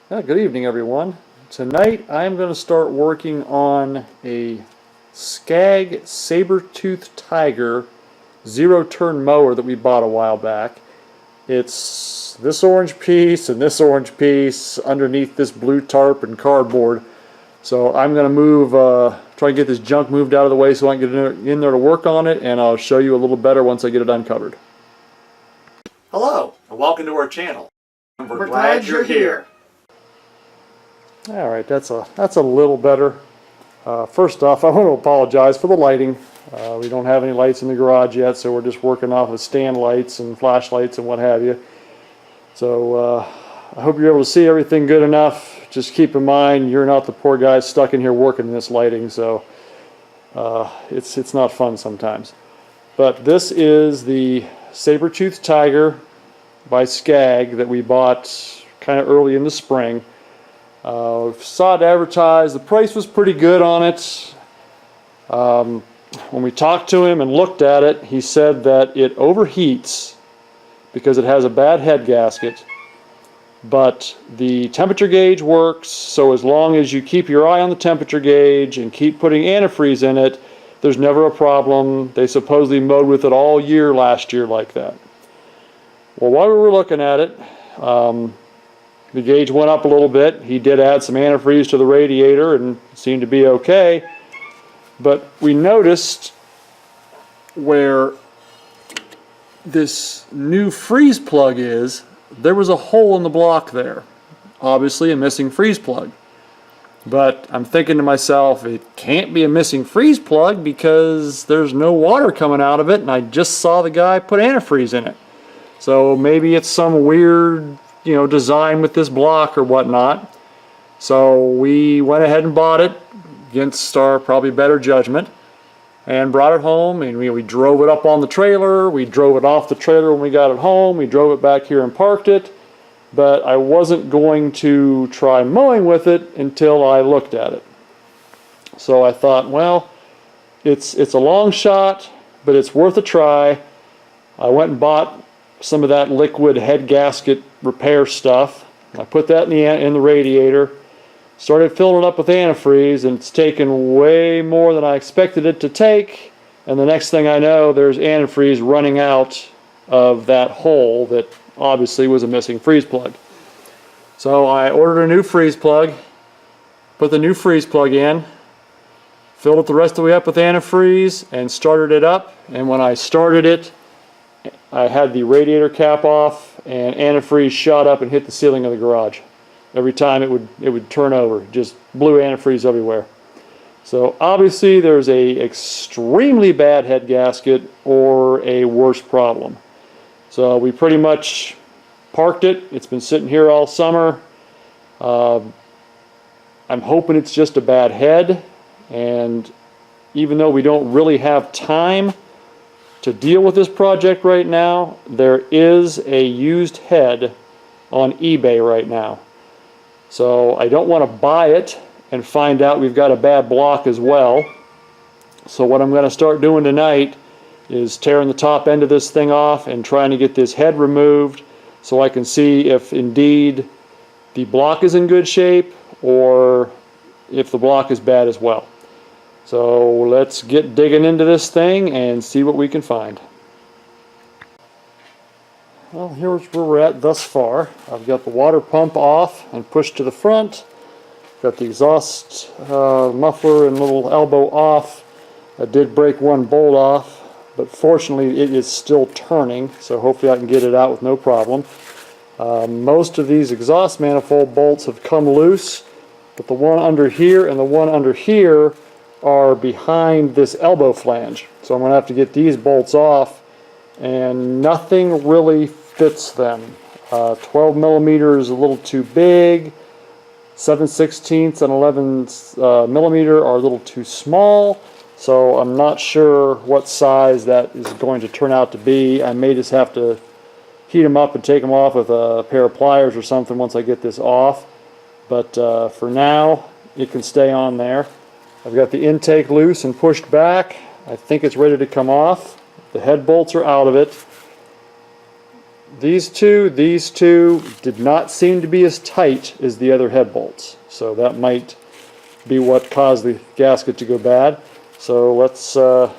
Good evening, everyone. Tonight I'm going to start working on a Skag Saber-Tooth Tiger zero-turn mower that we bought a while back. It's this orange piece and this orange piece underneath this blue tarp and cardboard. So I'm going to try and get this junk moved out of the way so I can get in there to work on it, and I'll show you a little better once I get it uncovered. Hello, and welcome to our channel. We're glad you're here. Alright, that's a little better. First off, I want to apologize for the lighting. We don't have any lights in the garage yet, so we're just working off of stand lights and flashlights and what have you. So I hope you're able to see everything good enough. Just keep in mind you're not the poor guy stuck in here working in this lighting, so it's not fun sometimes. But this is the Saber-Tooth Tiger by Skag that we bought kind of early in the spring. Saw it advertised. The price was pretty good on it. When we talked to him and looked at it, he said that it overheats because it has a bad head gasket, but the temperature gauge works, so as long as you keep your eye on the temperature gauge and keep putting antifreeze in it, there's never a problem. They supposedly mowed with it all year last year like that. Well, while we were looking at it, the gauge went up a little bit. He did add some antifreeze to the radiator and it seemed to be okay. But we noticed where this new freeze plug is, there was a hole in the block there. Obviously a missing freeze plug. But I'm thinking to myself, it can't be a missing freeze plug because there's no water coming out of it, and I just saw the guy put antifreeze in it. So maybe it's some weird, design with this block or whatnot. So we went ahead and bought it against our probably better judgment and brought it home, and we drove it up on the trailer. We drove it off the trailer when we got it home. We drove it back here and parked it, but I wasn't going to try mowing with it until I looked at it. So I thought, well, it's a long shot, but it's worth a try. I went and bought some of that liquid head gasket repair stuff. I put that in the radiator, started filling it up with antifreeze, and it's taken way more than I expected it to take, and the next thing I know, there's antifreeze running out of that hole that obviously was a missing freeze plug. So I ordered a new freeze plug, put the new freeze plug in, filled it the rest of the way up with antifreeze, and started it up. And when I started it, I had the radiator cap off, and antifreeze shot up and hit the ceiling of the garage. Every time it would turn over, just blew antifreeze everywhere. So obviously there's a extremely bad head gasket or a worse problem. So we pretty much parked it. It's been sitting here all summer. I'm hoping it's just a bad head, and even though we don't really have time to deal with this project right now, there is a used head on eBay right now. So I don't want to buy it and find out we've got a bad block as well. So what I'm going to start doing tonight is tearing the top end of this thing off and trying to get this head removed so I can see if indeed the block is in good shape or if the block is bad as well. So let's get digging into this thing and see what we can find. Well, here's where we're at thus far. I've got the water pump off and pushed to the front. Got the exhaust muffler and little elbow off. I did break one bolt off, but fortunately it is still turning, so hopefully I can get it out with no problem. Most of these exhaust manifold bolts have come loose, but the one under here and the one under here are behind this elbow flange. So I'm going to have to get these bolts off, and nothing really fits them. 12 millimeter is a little too big. 7/16 and 11 millimeter are a little too small. So I'm not sure what size that is going to turn out to be. I may just have to heat them up and take them off with a pair of pliers or something once I get this off. But for now, it can stay on there. I've got the intake loose and pushed back. I think it's ready to come off. The head bolts are out of it. these two did not seem to be as tight as the other head bolts. So that might be what caused the gasket to go bad. So let's, if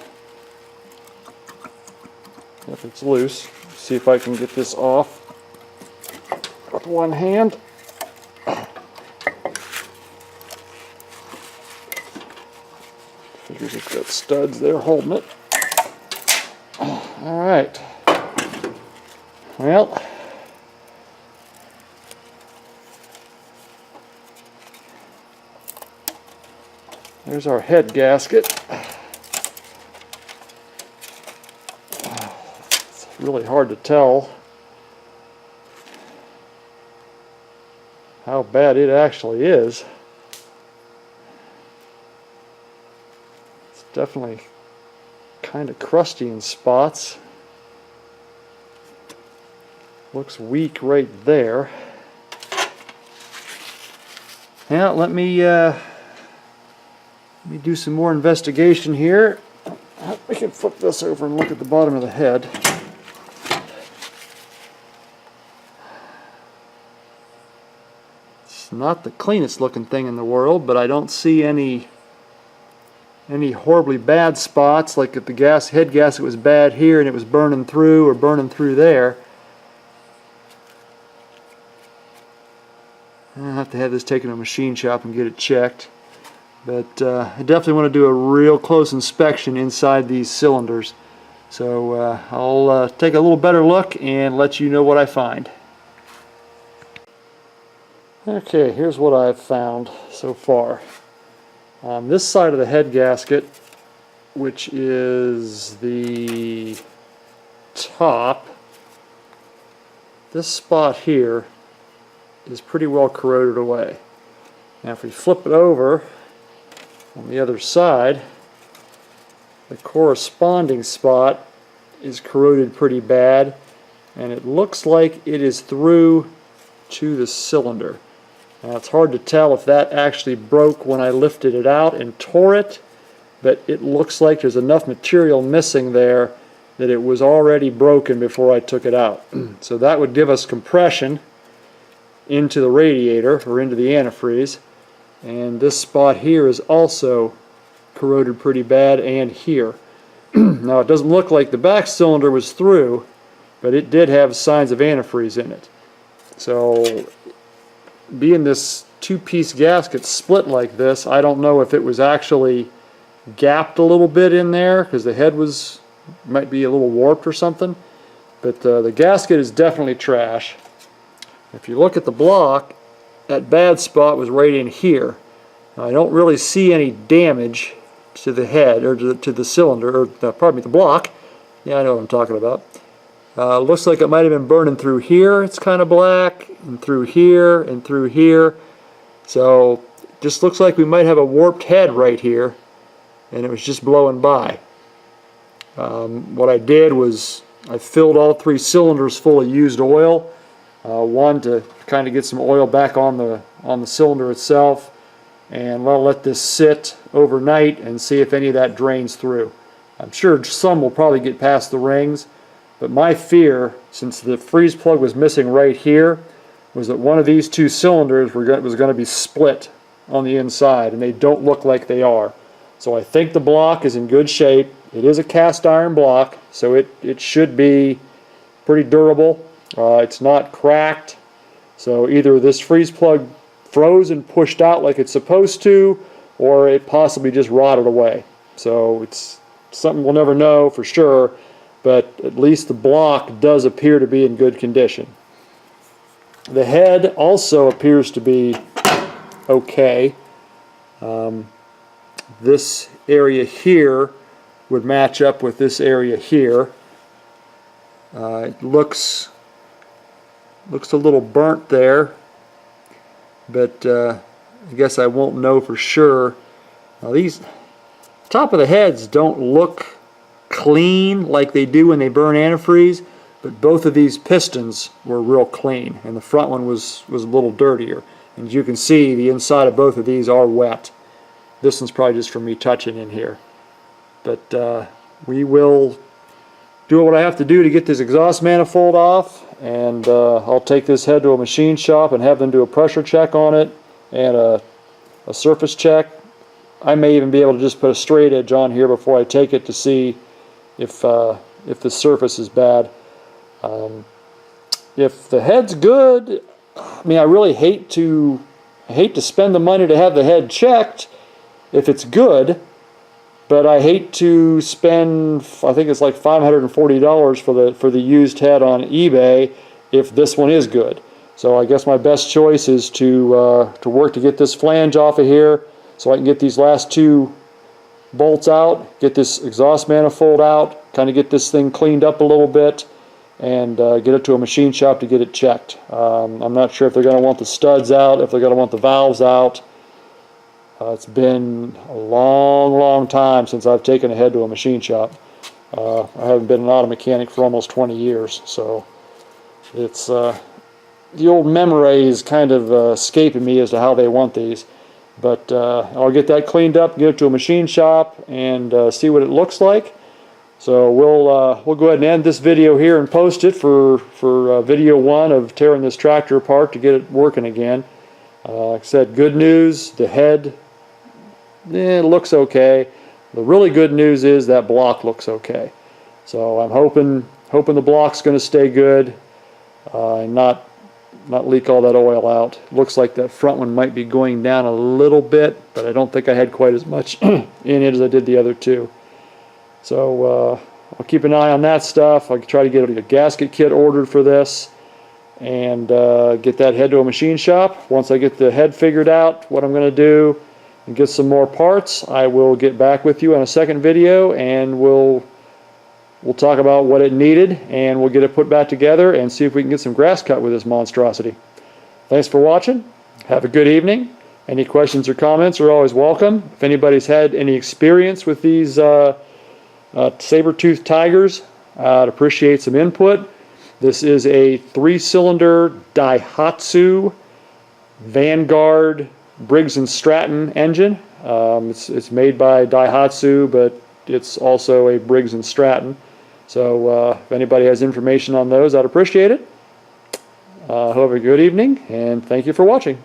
it's loose, see if I can get this off with one hand. Figures it's got studs there holding it. All right. Well, there's our head gasket. It's really hard to tell how bad it actually is. It's definitely kind of crusty in spots. Looks weak right there. Now let me do some more investigation here. We can flip this over and look at the bottom of the head. It's not the cleanest looking thing in the world, but I don't see any horribly bad spots, like if the head gasket was bad here and it was burning through or burning through there. I'll have to have this taken to a machine shop and get it checked. But I definitely want to do a real close inspection inside these cylinders. So I'll take a little better look and let you know what I find. Okay, here's what I've found so far. On this side of the head gasket, which is the top, this spot here is pretty well corroded away. Now if we flip it over on the other side, the corresponding spot is corroded pretty bad, and it looks like it is through to the cylinder. Now it's hard to tell if that actually broke when I lifted it out and tore it, but it looks like there's enough material missing there that it was already broken before I took it out. So that would give us compression into the radiator or into the antifreeze, and this spot here is also corroded pretty bad, and here. Now it doesn't look like the back cylinder was through, but it did have signs of antifreeze in it. So being this two-piece gasket split like this, I don't know if it was actually gapped a little bit in there because the head might be a little warped or something, but the gasket is definitely trash. If you look at the block, that bad spot was right in here. Now, I don't really see any damage to the head or to the cylinder, or pardon me, the block. Yeah, I know what I'm talking about. Looks like it might have been burning through here. It's kind of black, and through here, and through here. So it just looks like we might have a warped head right here, and it was just blowing by. What I did was I filled all three cylinders full of used oil. One to kind of get some oil back on the cylinder itself, and I'll let this sit overnight and see if any of that drains through. I'm sure some will probably get past the rings, but my fear, since the freeze plug was missing right here, was that one of these two cylinders was going to be split on the inside, and they don't look like they are. So I think the block is in good shape. It is a cast iron block, so it should be pretty durable. It's not cracked, so either this freeze plug froze and pushed out like it's supposed to, or it possibly just rotted away. So it's something we'll never know for sure, but at least the block does appear to be in good condition. The head also appears to be okay. This area here would match up with this area here. It looks a little burnt there, but I guess I won't know for sure. Now these top of the heads don't look clean like they do when they burn antifreeze, but both of these pistons were real clean, and the front one was a little dirtier. And as you can see, the inside of both of these are wet. This one's probably just from me touching in here. But we will do what I have to do to get this exhaust manifold off, and I'll take this head to a machine shop and have them do a pressure check on it and a surface check. I may even be able to just put a straight edge on here before I take it to see if the surface is bad. If the head's good, I mean, I really hate to spend the money to have the head checked if it's good, but I hate to spend, I think it's like $540 for the used head on eBay if this one is good. So I guess my best choice is to work to get this flange off of here so I can get these last two bolts out, get this exhaust manifold out, kind of get this thing cleaned up a little bit, and get it to a machine shop to get it checked. I'm not sure if they're going to want the studs out, if they're going to want the valves out. It's been a long time since I've taken a head to a machine shop. I haven't been an auto mechanic for almost 20 years, so it's the old memory is kind of escaping me as to how they want these. But I'll get that cleaned up, get it to a machine shop, and see what it looks like. So we'll go ahead and end this video here and post it for video 1 of tearing this tractor apart to get it working again. Like I said, good news, the head, it looks okay. The really good news is that block looks okay. So I'm hoping the block's going to stay good and not leak all that oil out. Looks like that front one might be going down a little bit, but I don't think I had quite as much in it as I did the other two. So I'll keep an eye on that stuff. I'll try to get a gasket kit ordered for this and get that head to a machine shop. Once I get the head figured out, what I'm going to do, and get some more parts, I will get back with you on a second video, and we'll talk about what it needed, and we'll get it put back together and see if we can get some grass cut with this monstrosity. Thanks for watching. Have a good evening. Any questions or comments are always welcome. If anybody's had any experience with these saber-toothed tigers, I'd appreciate some input. This is a 3-cylinder Daihatsu Vanguard Briggs & Stratton engine. It's made by Daihatsu, but it's also a Briggs & Stratton. So if anybody has information on those, I'd appreciate it. Have a good evening, and thank you for watching.